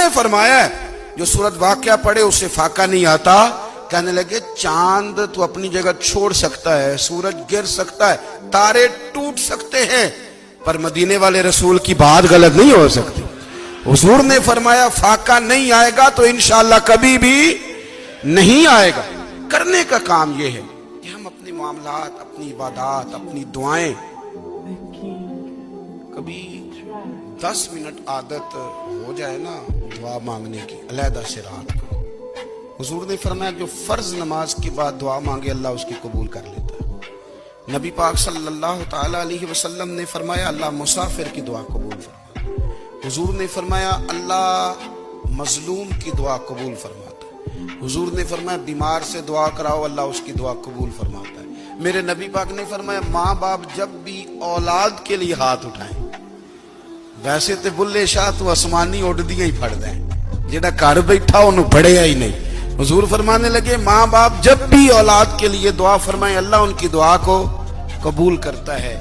نے فرمایا ہے جو سورت واقعہ پڑھے اسے فاقہ نہیں آتا. کہنے لگے چاند تو اپنی جگہ چھوڑ سکتا ہے, سورج گر سکتا ہے, تارے ٹوٹ سکتے ہیں, پر مدینے والے رسول کی بات غلط نہیں ہو سکتی. حضور نے فرمایا فاقہ نہیں آئے گا تو انشاءاللہ کبھی بھی نہیں آئے گا. کرنے کا کام یہ ہے کہ ہم اپنے معاملات, اپنی عبادات, اپنی دعائیں کبھی 10 منٹ عادت ہو جائے نا دعا مانگنے کی علیحدہ سے رات کو. حضور نے فرمایا جو فرض نماز کے بعد دعا مانگے اللہ اس کی قبول کر لیتا ہے. نبی پاک صلی اللہ تعالی علیہ وسلم نے فرمایا اللہ مسافر کی دعا قبول فرماتا ہے. حضور نے فرمایا اللہ مظلوم کی دعا قبول فرماتا ہے. حضور نے فرمایا بیمار سے دعا کراؤ اللہ اس کی دعا قبول فرماتا ہے. میرے نبی پاک نے فرمایا ماں باپ جب بھی اولاد کے لیے ہاتھ اٹھائیں, ویسے تے بلے شاہ تو آسمانی اڈدیاں ہی پھڑ دیں, جہاں گھر بیٹھا انہوں پڑھیا ہی نہیں. حضور فرمانے لگے ماں باپ جب بھی اولاد کے لیے دعا فرمائیں اللہ ان کی دعا کو قبول کرتا ہے.